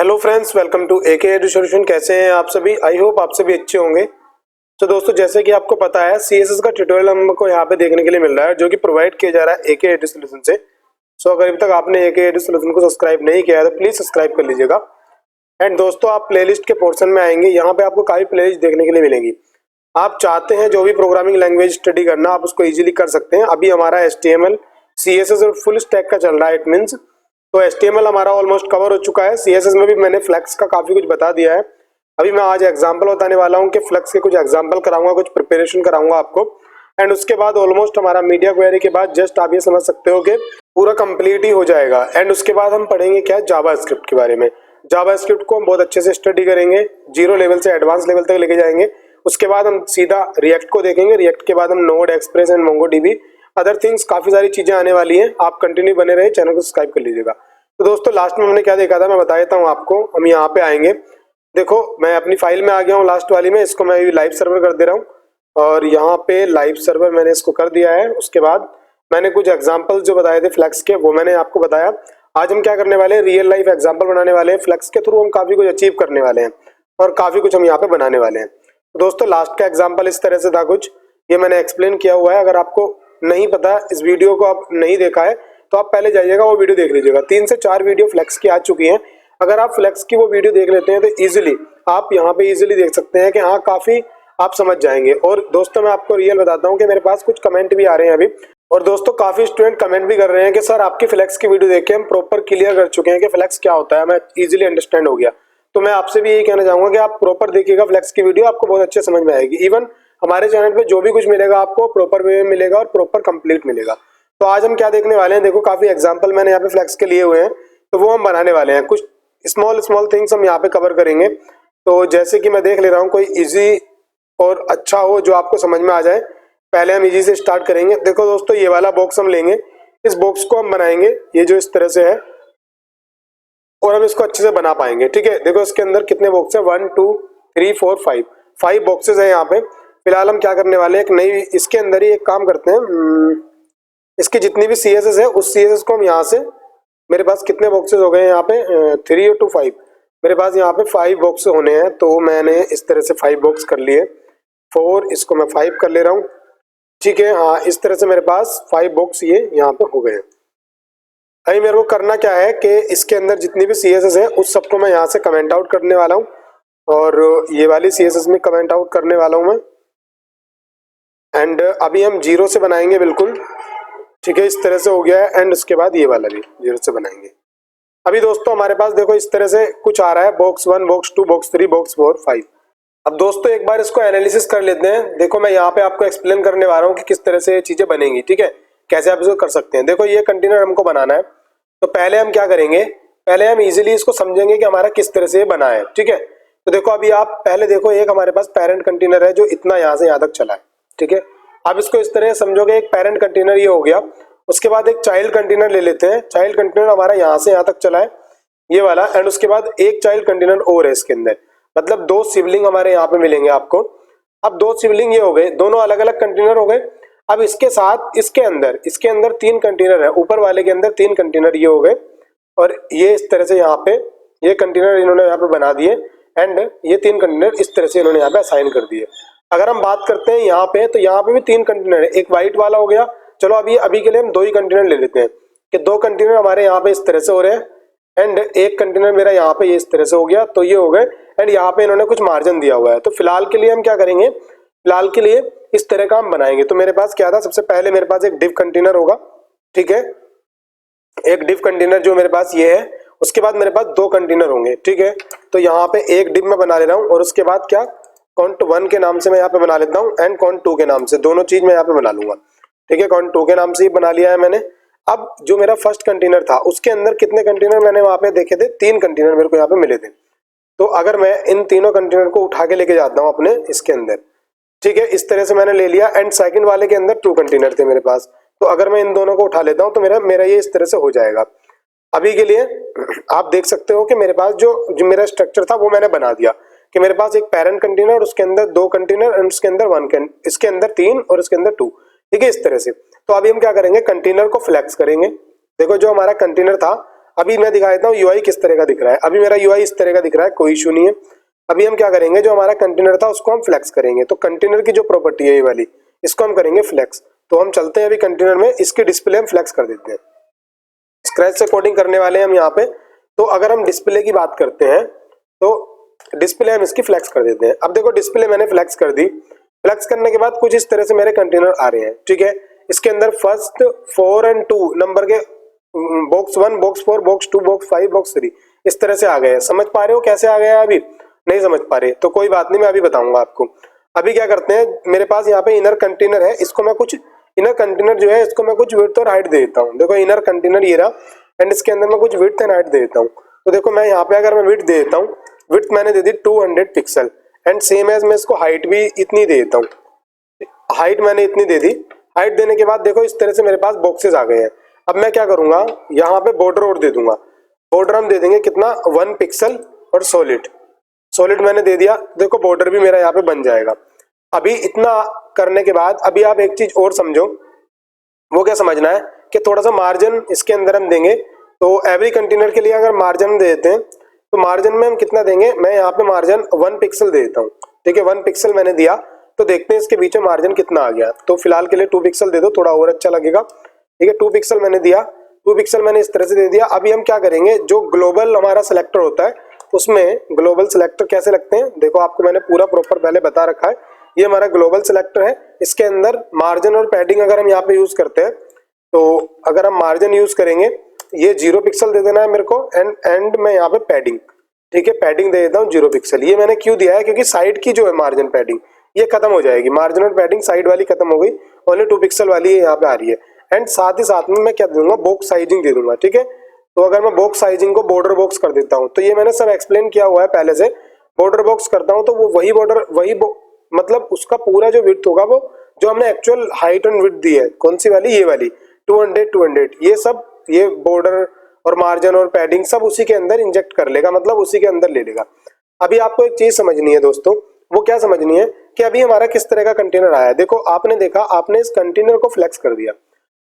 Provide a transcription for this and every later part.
Hello friends, welcome to AK edu solution. कैसे हैं आप सभी? आई होप आप सभी अच्छे होंगे। तो दोस्तों, जैसे कि आपको पता है, सीएसएस का ट्यूटोरियल हमको यहाँ पे देखने के लिए मिल रहा है, जो कि प्रोवाइड किया जा रहा है एके एडु सॉल्यूशन से। सो अगर अभी तक आपने एके एडु सॉल्यूशन को सब्सक्राइब नहीं किया है तो प्लीज सब्सक्राइब कर लीजिएगा। एंड दोस्तों, आप प्लेलिस्ट के पोर्शन में आएंगे, यहाँ पे आपको काफी प्लेलिस्ट देखने के लिए मिलेंगी। आप चाहते हैं जो भी प्रोग्रामिंग लैंग्वेज स्टडी करना, आप उसको इजीली कर सकते हैं। अभी हमारा HTML, CSS और फुल स्टैक का चल रहा है। इट मीन्स तो HTML हमारा ऑलमोस्ट कवर हो चुका है। CSS में भी मैंने फ्लेक्स का काफी कुछ बता दिया है। अभी मैं आज एग्जांपल बताने वाला हूँ कि फ्लेक्स के कुछ एग्जांपल कराऊंगा, कुछ प्रिपरेशन कराऊंगा आपको। एंड उसके बाद ऑलमोस्ट हमारा मीडिया क्वेरी के बाद जस्ट आप ये समझ सकते हो कि पूरा कंप्लीट ही हो जाएगा। एंड उसके बाद हम पढ़ेंगे क्या, जावास्क्रिप्ट के बारे में। जावास्क्रिप्ट को हम बहुत अच्छे से स्टडी करेंगे, 0 लेवल से एडवांस लेवल तक लेके जाएंगे। उसके बाद हम सीधा रिएक्ट को देखेंगे। रिएक्ट के बाद हम node, express and MongoDB, other things, काफी सारी चीजें आने वाली हैं। आप कंटिन्यू बने रहे, चैनल को सब्सक्राइब कर लीजिएगा। तो दोस्तों, लास्ट में हमने क्या देखा था मैं बता देता हूँ आपको। हम यहाँ पे आएंगे, देखो मैं अपनी फाइल में आ गया हूँ लास्ट वाली में। इसको मैं लाइव सर्वर कर दे रहा हूँ और यहाँ पे लाइव सर्वर मैंने इसको कर दिया है। उसके बाद मैंने कुछ एग्जाम्पल जो बताए थे फ्लेक्स के, वो मैंने आपको बताया। आज हम क्या करने वाले हैं, रियल लाइफ एग्जाम्पल बनाने वाले हैं। फ्लेक्स के थ्रू हम काफी कुछ अचीव करने वाले हैं और काफी कुछ हम यहाँ पे बनाने वाले हैं। तो दोस्तों, लास्ट का एग्जाम्पल इस तरह से था कुछ, ये मैंने एक्सप्लेन किया हुआ है। अगर आपको नहीं पता, इस वीडियो को आप नहीं देखा है, तो आप पहले जाइएगा, वो वीडियो देख लीजिएगा। 3 से 4 वीडियो फ्लेक्स की आ चुकी हैं। अगर आप फ्लेक्स की वो वीडियो देख लेते हैं तो इजीली आप यहाँ पे इजीली देख सकते हैं कि हाँ, काफी आप समझ जाएंगे। और दोस्तों, मैं आपको रियल बताता हूँ कि मेरे पास कुछ कमेंट भी आ रहे हैं अभी। और दोस्तों, काफी स्टूडेंट कमेंट भी कर रहे हैं कि सर आपकी फ्लेक्स की वीडियो देख के हम प्रॉपर क्लियर कर चुके हैं कि फ्लेक्स क्या होता है, मैं इजीली अंडरस्टैंड हो गया। तो मैं आपसे भी यही कहना चाहूंगा कि आप प्रॉपर देखिएगा फ्लेक्स की वीडियो, आपको बहुत अच्छे समझ में आएगी। इवन हमारे चैनल पे जो भी कुछ मिलेगा आपको प्रॉपर वे में मिलेगा और प्रॉपर कंप्लीट मिलेगा। तो आज हम क्या देखने वाले हैं, देखो काफी एग्जांपल मैंने यहाँ पे फ्लेक्स के लिए हुए हैं, तो वो हम बनाने वाले हैं। कुछ स्मॉल थिंग्स हम यहाँ पे कवर करेंगे। तो जैसे कि मैं देख ले रहा हूँ कोई इजी और अच्छा हो जो आपको समझ में आ जाए। पहले हम इजी से स्टार्ट करेंगे। देखो दोस्तों, ये वाला बॉक्स हम लेंगे, इस बॉक्स को हम बनाएंगे, ये जो इस तरह से है, और हम इसको अच्छे से बना पाएंगे। ठीक है, देखो इसके अंदर कितने बॉक्स है, 1 2 3 4 5 बॉक्सेस है यहाँ पे। फिलहाल हम क्या करने वाले हैं, एक नई, इसके अंदर ही एक काम करते हैं। इसकी जितनी भी CSS है, उस CSS को हम यहाँ से, मेरे पास कितने बॉक्सेस हो गए यहाँ पे, 3 और 2 5, मेरे पास यहाँ पे 5 बॉक्स होने हैं। तो मैंने इस तरह से 5 बॉक्स कर लिए, 4, इसको मैं 5 कर ले रहा हूँ। ठीक है, हाँ, इस तरह से मेरे पास 5 बॉक्स ये यहाँ पे हो गए हैं। अभी मेरे को करना क्या है कि इसके अंदर जितनी भी CSS है उस सबको मैं यहाँ से कमेंट आउट करने वाला हूँ, और ये वाली CSS में कमेंट आउट करने वाला हूँ मैं। एंड अभी हम 0 से बनाएंगे बिल्कुल। ठीक है, इस तरह से हो गया है। एंड उसके बाद ये वाला भी 0 से बनाएंगे। अभी दोस्तों हमारे पास देखो इस तरह से कुछ आ रहा है, बॉक्स 1, बॉक्स 2, बॉक्स 3, बॉक्स 4, 5। अब दोस्तों एक बार इसको एनालिसिस कर लेते हैं। देखो मैं यहाँ पे आपको एक्सप्लेन करने वाला हूँ कि किस तरह से ये चीजें बनेंगी। ठीक है, कैसे आप इसको कर सकते हैं। देखो ये कंटेनर हमको बनाना है, तो पहले हम क्या करेंगे, पहले हम इजीली इसको समझेंगे कि हमारा किस तरह से ये बना है। ठीक है, तो देखो अभी आप पहले देखो, एक हमारे पास पेरेंट कंटेनर है जो इतना यहाँ से यहाँ तक चला है। ठीक है, आप इसको इस तरह समझोगे, एक पेरेंट कंटेनर ये हो गया। उसके बाद एक चाइल्ड कंटेनर ले लेते हैं। चाइल्ड कंटेनर हमारा यहाँ से यहाँ तक चला है, ये वाला। एंड उसके बाद एक चाइल्ड कंटेनर और है इसके अंदर, मतलब 2 सिबलिंग हमारे यहाँ पे मिलेंगे आपको। अब 2 सिबलिंग ये हो गए, दोनों अलग अलग कंटेनर हो गए। अब इसके साथ इसके अंदर 3 कंटेनर है, ऊपर वाले के अंदर 3 कंटेनर ये हो गए। और ये इस तरह से यहाँ पे ये कंटेनर इन्होंने यहाँ पे बना दिए। एंड ये 3 कंटेनर इस तरह से इन्होंने यहाँ पे असाइन कर दिए। अगर हम बात करते हैं यहाँ पे, तो यहाँ पे भी 3 कंटेनर है, एक व्हाइट वाला हो गया। चलो अभी के लिए हम 2 ही कंटेनर ले लेते हैं कि 2 कंटेनर हमारे यहाँ पे इस तरह से हो रहे हैं। एंड एक कंटेनर मेरा यहाँ पे ये इस तरह से हो गया, तो ये हो गए। एंड यहाँ पे इन्होंने कुछ मार्जिन दिया हुआ है। तो फिलहाल के लिए हम क्या करेंगे, फिलहाल के लिए इस तरह का हम बनाएंगे। तो मेरे पास क्या था, सबसे पहले मेरे पास एक डिव कंटेनर होगा। ठीक है, एक डिव कंटेनर जो मेरे पास ये है। उसके बाद मेरे पास 2 कंटेनर होंगे। ठीक है, तो यहाँ पे एक डिव में बना ले रहा हूँ, और उसके बाद क्या, कॉन्ट 1 के नाम से मैं यहाँ पे बना लेता हूँ, एंड कॉन्ट 2 के नाम से, दोनों चीज मैं यहाँ पे बना लूंगा। ठीक है, कॉन्ट 2 के नाम से ही बना लिया है मैंने। अब जो मेरा फर्स्ट कंटेनर था, उसके अंदर कितने कंटेनर मैंने वहां पे देखे थे, 3 कंटेनर मेरे को यहाँ पे मिले थे। तो अगर मैं इन तीनों कंटेनर को उठा के लेके जाता हूँ अपने इसके अंदर, ठीक है, इस तरह से मैंने ले लिया। एंड सेकंड वाले के अंदर 2 कंटेनर थे मेरे पास, तो अगर मैं इन दोनों को उठा लेता हूँ तो मेरा ये इस तरह से हो जाएगा। अभी के लिए आप देख सकते हो कि मेरे पास जो मेरा स्ट्रक्चर था वो मैंने बना दिया कि मेरे पास एक पेरेंट कंटेनर, उसके अंदर 2 कंटेनर, एंड उसके अंदर 1 इसके अंदर 3 और इसके अंदर 2। ठीक है, इस तरह से। तो अभी हम क्या करेंगे, कंटेनर को फ्लेक्स करेंगे। देखो जो हमारा कंटेनर था, अभी मैं दिखा देता हूँ यूआई किस तरह का दिख रहा है। अभी मेरा यूआई इस तरह का दिख रहा है, कोई इशू नहीं है। अभी हम क्या करेंगे, जो हमारा कंटेनर था उसको हम फ्लेक्स करेंगे। तो कंटेनर की जो प्रॉपर्टी है ये वाली, इसको हम करेंगे फ्लेक्स। तो हम चलते हैं अभी कंटेनर में, इसकी डिस्प्ले हम फ्लेक्स कर देते हैं। स्क्रैच से कोडिंग करने वाले हैं हम यहाँ पे। तो अगर हम डिस्प्ले की बात करते हैं तो डिस्प्ले हम इसकी फ्लेक्स कर देते हैं। अब देखो डिस्प्ले मैंने फ्लेक्स कर दी। फ्लेक्स करने के बाद कुछ इस तरह से मेरे कंटेनर आ रहे हैं, ठीक है। इसके अंदर फर्स्ट 4 और 2 नंबर के box 1, box 4, box 2, box 5, box 3 इस तरह से आ गए हैं। समझ पा रहे हो कैसे आ गया है? अभी नहीं समझ पा रहे तो कोई बात नहीं, मैं अभी बताऊंगा आपको। अभी क्या करते हैं, मेरे पास यहाँ पे इनर कंटेनर है, इसको मैं कुछ इनर कंटेनर जो है इसको मैं कुछ विड्थ और हाइट दे देता हूँ। देखो इनर कंटेनर ये रहा एंड इसके अंदर मैं कुछ विड्थ एंड हाइट दे देता हूँ। तो देखो मैं यहाँ पे अगर मैं विड्थ दे देता हूँ, विड्थ मैंने दे दी 200 पिक्सल एंड सेम एज मैं इसको हाइट भी इतनी दे देता हूँ। हाइट मैंने इतनी दे दी। हाइट देने के बाद देखो इस तरह से मेरे पास बॉक्सेस आ गए हैं। अब मैं क्या करूंगा, यहाँ पे बॉर्डर और दे दूंगा। बॉर्डर हम दे देंगे कितना, 1 पिक्सल और सॉलिड मैंने दे दिया। देखो बॉर्डर भी मेरा यहाँ पे बन जाएगा। अभी इतना करने के बाद अभी आप एक चीज और समझो, वो क्या समझना है कि थोड़ा सा मार्जिन इसके अंदर हम देंगे। तो एवरी कंटेनर के लिए अगर मार्जिन दे देते हैं तो मार्जिन में हम कितना देंगे, मैं यहाँ पे मार्जिन 1 पिक्सल दे देता हूँ, ठीक है। 1 पिक्सल मैंने दिया तो देखते हैं इसके बीच में मार्जिन कितना आ गया। तो फिलहाल के लिए 2 पिक्सल दे दो, थोड़ा और अच्छा लगेगा, ठीक है। 2 पिक्सल मैंने दिया, 2 पिक्सल मैंने इस तरह से दे दिया। अभी हम क्या करेंगे, जो ग्लोबल हमारा सिलेक्टर होता है उसमें ग्लोबल सिलेक्टर कैसे लगते हैं, देखो आपको मैंने पूरा प्रॉपर पहले बता रखा है। ये हमारा ग्लोबल सिलेक्टर है, इसके अंदर मार्जिन और पैडिंग अगर हम यहाँ पे यूज करते हैं तो अगर हम मार्जिन यूज करेंगे, ये 0 पिक्सल दे देना है मेरे को एंड मैं यहाँ पे पैडिंग, ठीक है, पैडिंग दे देता हूँ 0 पिक्सल। ये मैंने क्यों दिया है, क्योंकि साइड की जो है मार्जिन पैडिंग ये खत्म हो जाएगी। मार्जिन और पैडिंग साइड वाली खत्म हो गई, ओनली 2 पिक्सल वाली यहाँ पे आ रही है। एंड साथ ही साथ में मैं क्या दे दूंगा, बॉक्स साइजिंग दे दूंगा, ठीक है। तो अगर मैं बॉक्स साइजिंग को बॉर्डर बॉक्स कर देता हूँ, तो ये मैंने सब एक्सप्लेन किया हुआ है पहले से। बॉर्डर बॉक्स करता हूँ तो वो वही बॉर्डर मतलब उसका पूरा जो विड्थ होगा वो जो हमने एक्चुअल हाइट एंड विड्थ दी है, कौन सी वाली, ये वाली 200 ये सब, ये बॉर्डर और मार्जिन और पैडिंग सब उसी के अंदर इंजेक्ट कर लेगा, मतलब उसी के अंदर ले लेगा। अभी आपको एक चीज समझनी है दोस्तों, वो क्या समझनी है कि अभी हमारा किस तरह का कंटेनर आया है। देखो आपने देखा, आपने इस कंटेनर को फ्लेक्स कर दिया।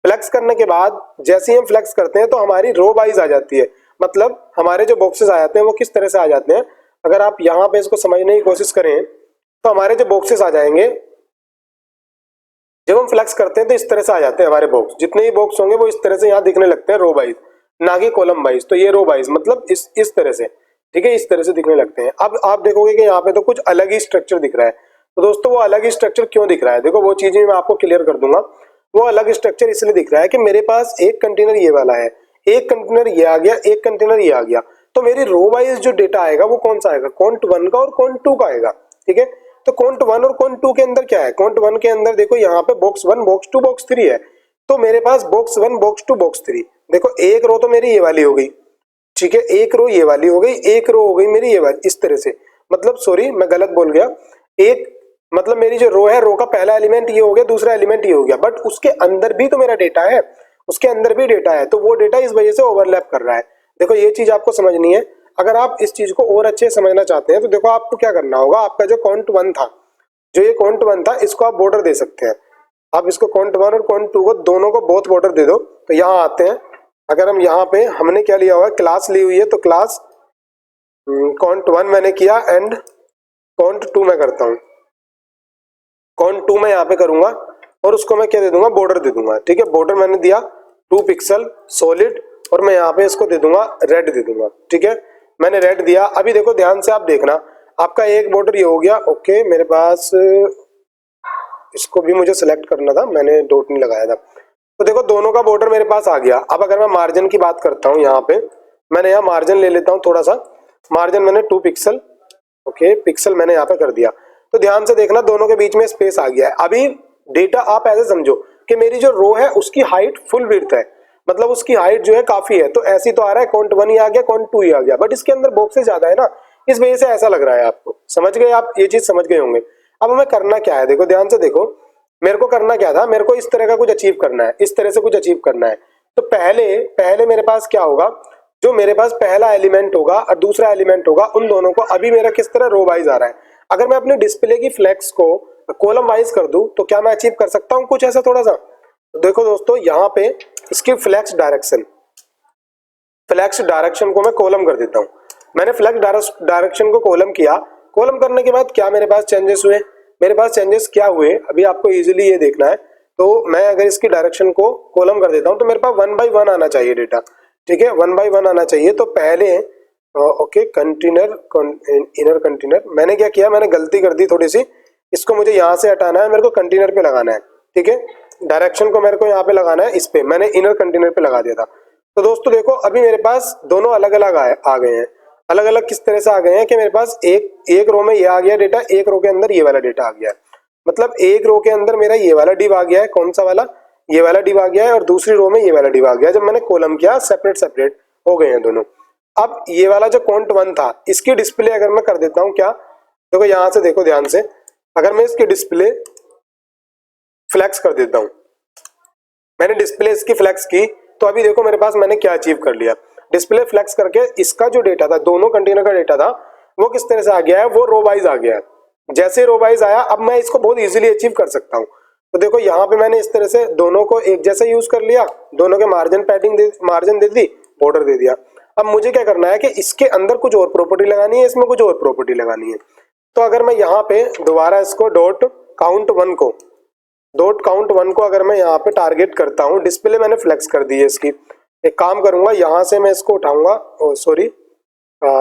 फ्लेक्स करने के बाद जैसे ही हम फ्लेक्स करते हैं तो हमारी रो वाइज आ जाती है, मतलब हमारे जो बॉक्सेस आ जाते हैं वो किस तरह से आ जाते हैं। अगर आप यहाँ पे इसको समझने की कोशिश करें तो हमारे जो बॉक्सेस आ जाएंगे, जब हम फ्लेक्स करते हैं तो इस तरह से आ जाते हैं हमारे बॉक्स। जितने भी बॉक्स होंगे वो इस तरह से यहाँ दिखने लगते हैं रो वाइज, ना कि कॉलम वाइज। तो ये रो वाइज मतलब इस तरह से, ठीक है, इस तरह से दिखने लगते हैं। अब आप देखोगे कि यहाँ पे तो कुछ अलग ही स्ट्रक्चर दिख रहा है। तो दोस्तों वो अलग ही स्ट्रक्चर क्यों दिख रहा है, देखो वो चीजें मैं आपको क्लियर कर दूंगा। वो अलग स्ट्रक्चर इसलिए दिख रहा है कि मेरे पास एक कंटेनर ये वाला है, एक कंटेनर ये आ गया, एक कंटेनर ये आ गया। तो मेरी रो वाइज जो डेटा आएगा वो कौन सा आएगा, कॉन्ट 1 का और कॉन्ट 2 का आएगा, ठीक है। तो कॉन्ट 1 और कॉन्ट 2 के अंदर क्या है, कॉन्ट 1 के अंदर देखो यहाँ पे बॉक्स 1, बॉक्स 2, बॉक्स 3 है। तो मेरे पास बॉक्स 1, बॉक्स 2, बॉक्स 3, देखो एक रो तो मेरी ये वाली हो गई, ठीक है, एक रो ये वाली हो गई, एक रो हो गई मेरी ये वाली, इस तरह से। मतलब सॉरी मैं गलत बोल गया, एक मतलब मेरी जो रो है, रो का पहला एलिमेंट ये हो गया, दूसरा एलिमेंट ये हो गया, बट उसके अंदर भी तो मेरा डेटा है, उसके अंदर भी डेटा है। तो वो डेटा इस वजह से ओवरलैप कर रहा है। देखो ये चीज आपको समझनी है। अगर आप इस चीज को और अच्छे से समझना चाहते हैं तो देखो आपको क्या करना होगा, आपका जो कॉन्ट 1 था, जो ये कॉन्ट 1 था, इसको आप बॉर्डर दे सकते हैं। आप इसको कॉन्ट 1 और कॉन्ट 2 को दोनों को बोथ बॉर्डर दे दो। तो यहाँ आते हैं, अगर हम यहाँ पे हमने क्या लिया हुआ है, क्लास ली हुई है, तो क्लास कॉन्ट 1 मैंने किया एंड कॉन्ट 2 मैं करता हूँ। कॉन्ट 2 मैं यहाँ पे करूंगा और उसको मैं क्या दे दूंगा, बॉर्डर दे दूंगा, ठीक है। बॉर्डर मैंने दिया 2 पिक्सल सॉलिड और मैं यहाँ पे इसको दे दूंगा रेड दे दूंगा, ठीक है। मैंने रेड दिया। अभी देखो ध्यान से आप देखना, आपका एक बॉर्डर ये हो गया, ओके। मेरे पास इसको भी मुझे सिलेक्ट करना था, मैंने डॉट नहीं लगाया था। तो देखो दोनों का बॉर्डर मेरे पास आ गया। अब अगर मैं मार्जिन की बात करता हूँ, यहाँ पे मैंने यहाँ मार्जिन ले लेता हूँ, थोड़ा सा मार्जिन मैंने 2 पिक्सल, ओके, पिक्सल मैंने यहाँ पे कर दिया। तो ध्यान से देखना दोनों के बीच में स्पेस आ गया है। अभी डेटा आप ऐसे समझो कि मेरी जो रो है उसकी हाइट फुल विड्थ है, मतलब उसकी हाइट जो है काफी है। तो ऐसी तो आ रहा है कॉन्ट 1 ही आ गया, कॉन्ट 2 ही आ गया, बट इसके अंदर बॉक्सेस ज्यादा है ना, इस वजह से ऐसा लग रहा है आपको। समझ गए आप, ये चीज समझ गए होंगे। अब हमें करना क्या है, देखो ध्यान से देखो, मेरे को करना क्या था, मेरे को इस तरह का कुछ अचीव करना है, इस तरह से कुछ अचीव करना है। तो पहले मेरे पास क्या होगा, जो मेरे पास पहला एलिमेंट होगा और दूसरा एलिमेंट होगा, उन दोनों को अभी मेरा किस तरह रो वाइज आ रहा है। अगर मैं अपने डिस्प्ले की फ्लेक्स को कॉलम वाइज कर दूं तो क्या मैं अचीव कर सकता हूं कुछ ऐसा थोड़ा सा। तो देखो दोस्तों यहाँ पे इसकी फ्लेक्स डायरेक्शन, फ्लेक्स डायरेक्शन को मैं कॉलम कर देता हूँ। मैंने फ्लेक्स डायरेक्शन को कॉलम किया, कॉलम करने के बाद क्या मेरे पास चेंजेस हुए, मेरे पास चेंजेस क्या हुए अभी आपको इजीली ये देखना है। तो मैं अगर इसकी डायरेक्शन को कॉलम कर देता हूँ तो मेरे पास 1 by 1 आना चाहिए डेटा, ठीक है, 1 by 1 आना चाहिए। तो पहले ओके कंटेनर इनर कंटेनर, मैंने क्या किया, मैंने गलती कर दी थोड़ी सी, इसको मुझे यहाँ से हटाना है, मेरे को कंटेनर पे लगाना है, ठीक है, डायरेक्शन को मेरे को यहाँ पे लगाना है, इस पे मैंने इनर कंटेनर पे लगा दिया था। तो दोस्तों देखो अभी मेरे पास दोनों अलग अलग आ गए हैं। अलग अलग किस तरह से आ गए हैं कि मेरे पास एक रो में ये आ गया डेटा, एक रो के अंदर ये वाला डेटा आ गया है। मतलब एक रो के अंदर मेरा ये वाला डिव आ गया है, कौन सा वाला, ये वाला डिव आ गया है, और दूसरी रो में ये वाला डिव आ गया है। जब मैंने कॉलम किया सेपरेट सेपरेट हो गए हैं दोनों। अब ये वाला जो कॉन्ट 1 था इसकी डिस्प्ले अगर मैं कर देता हूँ क्या, देखो यहाँ से देखो ध्यान से, अगर मैं इसकी डिस्प्ले फ्लैक्स कर देता हूँ, मैंने डिस्प्ले इसकी फ्लैक्स की, तो अभी देखो मेरे पास मैंने क्या अचीव कर लिया। डिस्प्ले फ्लैक्स करके इसका जो डेटा था, दोनों कंटेनर का डेटा था, वो किस तरह से आ गया है, वो रो वाइज आ गया है। जैसे रो वाइज आया अब मैं इसको बहुत इजीली अचीव कर सकता हूँ। तो देखो यहाँ पे मैंने इस तरह से दोनों को एक जैसा यूज कर लिया, दोनों के margin padding margin they the, border दे दिया। अब मुझे क्या करना है कि इसके अंदर कुछ और प्रॉपर्टी लगानी है, इसमें कुछ और प्रॉपर्टी लगानी है। तो अगर मैं यहाँ पे दोबारा इसको डॉट काउंट वन को अगर मैं यहाँ पे टारगेट करता हूँ, डिस्प्ले मैंने फ्लेक्स कर दी है इसकी। एक काम करूंगा, यहाँ से मैं इसको उठाऊंगा,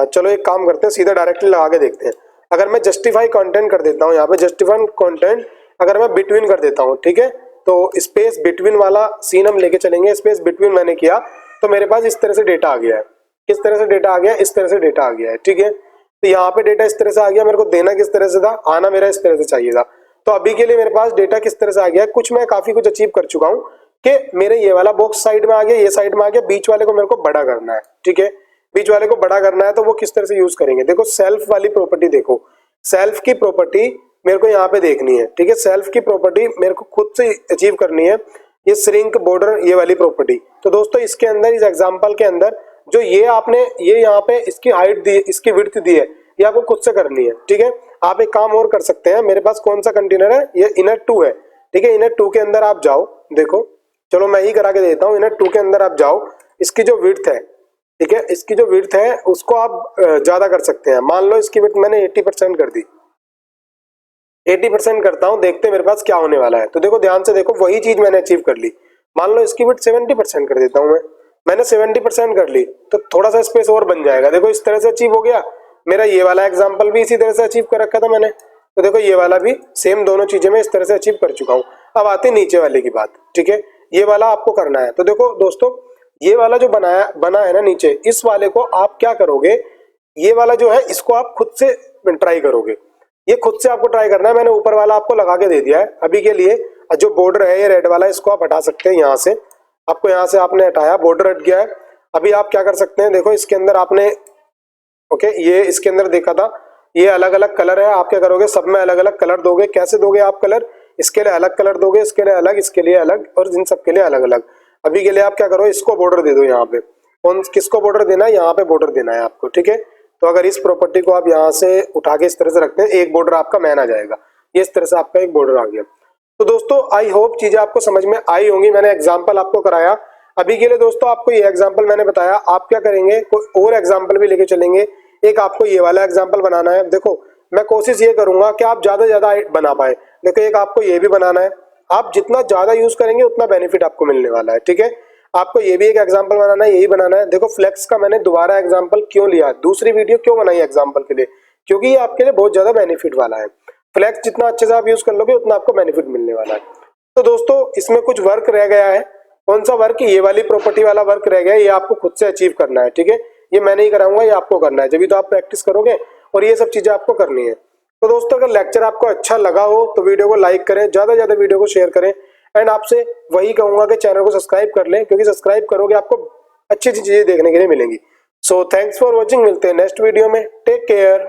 चलो एक काम करते हैं, सीधा डायरेक्टली लगा के देखते हैं। अगर मैं जस्टिफाई कंटेंट कर देता हूँ, यहाँ पे जस्टिफाई कंटेंट अगर मैं बिटवीन कर देता हूँ, ठीक है, तो स्पेस बिटवीन वाला सीन हम लेके चलेंगे। स्पेस बिटवीन मैंने किया तो मेरे पास इस तरह से डेटा आ गया है। किस तरह से डेटा आ गया, इस तरह से डेटा आ गया है, ठीक है। तो यहाँ पे डेटा इस तरह से आ गया, मेरे को देना किस तरह से था, आना मेरा इस तरह से चाहिए था। तो अभी के लिए मेरे पास डेटा किस तरह से आ गया है, कुछ मैं काफी कुछ अचीव कर चुका हूँ कि मेरे ये वाला बॉक्स साइड में आ गया, ये साइड में आ गया, बीच वाले को मेरे को बड़ा करना है, ठीक है, बीच वाले को बड़ा करना है। तो वो किस तरह से यूज करेंगे, देखो सेल्फ वाली प्रॉपर्टी, देखो सेल्फ की प्रॉपर्टी मेरे को यहाँ पे देखनी है, ठीक है, सेल्फ की प्रॉपर्टी मेरे को खुद से अचीव करनी है, ये श्रिंक बॉर्डर ये वाली प्रॉपर्टी। तो दोस्तों इसके अंदर, इस एग्जांपल के अंदर जो ये आपने ये यहाँ पे इसकी हाइट दी, इसकी विड्थ दी है, ये आपको खुद से करनी है, ठीक है। आप एक काम और कर सकते हैं, मेरे पास कौन सा कंटेनर है, ये इनर 2 है, ठीक है, इनर 2 के अंदर आप जाओ, देखो चलो मैं ही करा के देता हूँ। इनर 2 के अंदर आप जाओ, इसकी जो विड्थ है, ठीक है, इसकी जो विड्थ है उसको आप ज्यादा कर सकते हैं। मान लो इसकी विड्थ मैंने 80% कर दी, 80% करता हूँ, देखते हैं मेरे पास क्या होने वाला है। तो देखो ध्यान से देखो, वही चीज मैंने अचीव कर ली। मान लो इसकी विड्थ 70% कर देता हूँ मैंने 70% कर ली, तो थोड़ा सा स्पेस और बन जाएगा। देखो इस तरह से अचीव हो गया। मेरा ये वाला एग्जांपल भी इसी तरह से अचीव कर रखा था मैंने, तो देखो ये वाला भी सेम, दोनों चीजें मैं इस तरह से अचीव कर चुका हूँ। अब आते नीचे वाले की बात, ठीक है, ये वाला आपको करना है। तो देखो दोस्तों ये वाला जो बना है ना नीचे, इस वाले को आप क्या करोगे, ये वाला जो है इसको आप खुद से ट्राई करोगे, ये खुद से आपको ट्राई करना है। मैंने ऊपर वाला आपको लगा के दे दिया है अभी के लिए। जो बॉर्डर है ये रेड वाला, इसको आप हटा सकते हैं यहाँ से, आपको यहाँ से आपने हटाया, बॉर्डर हट गया है। अभी आप क्या कर सकते हैं, देखो इसके अंदर आपने ओके ये इसके अंदर देखा था, ये अलग अलग कलर है, आप क्या करोगे, सब में अलग अलग कलर दोगे। कैसे दोगे आप कलर, इसके लिए अलग कलर दोगे, इसके लिए अलग, इसके लिए अलग, और इन सब के लिए अलग अलग। अभी के लिए आप क्या करो, इसको बॉर्डर दे दो, यहाँ पे कौन किसको बॉर्डर देना है, यहाँ पे बॉर्डर देना है आपको, ठीक है। तो अगर इस प्रॉपर्टी को आप यहाँ से उठा के इस तरह से रखते हैं, एक बॉर्डर आपका मैन आ जाएगा, ये इस तरह से आपका एक बॉर्डर आ गया। तो दोस्तों आई होप चीजें आपको समझ में आई होंगी, मैंने एग्जाम्पल आपको कराया। अभी के लिए दोस्तों आपको ये एग्जाम्पल मैंने बताया, आप क्या करेंगे, कोई और एग्जाम्पल भी लेके चलेंगे। एक आपको ये वाला एग्जाम्पल बनाना है, देखो मैं कोशिश ये करूंगा कि आप ज्यादा से ज्यादा बना पाए। देखो एक आपको ये भी बनाना है, आप जितना ज्यादा यूज करेंगे उतना बेनिफिट आपको मिलने वाला है, ठीक है। आपको ये भी एक एग्जाम्पल बनाना है, यही बनाना है। देखो फ्लेक्स का मैंने दोबारा एग्जाम्पल क्यों लिया, दूसरी वीडियो क्यों बनाई एग्जाम्पल के लिए, क्योंकि ये आपके लिए बहुत ज्यादा बेनिफिट वाला है। फ्लेक्स जितना अच्छे से आप यूज कर लोगे उतना आपको बेनिफिट मिलने वाला है। तो दोस्तों इसमें कुछ वर्क रह गया है, कौन सा वर्क, ये वाली प्रॉपर्टी वाला वर्क रह गया है, ये आपको खुद से अचीव करना है, ठीक है। ये मैं नहीं कराऊंगा, ये आपको करना है, जब भी तो आप प्रैक्टिस करोगे और ये सब चीजें आपको करनी है। तो दोस्तों अगर लेक्चर आपको अच्छा लगा हो तो वीडियो को लाइक करें, ज्यादा से ज्यादा वीडियो को शेयर करें, एंड आपसे वही कहूंगा कि चैनल को सब्सक्राइब कर लें, क्योंकि सब्सक्राइब करोगे आपको अच्छी अच्छी चीजें देखने के लिए मिलेंगी। सो थैंक्स फॉर वॉचिंग, मिलते हैं नेक्स्ट वीडियो में, टेक केयर।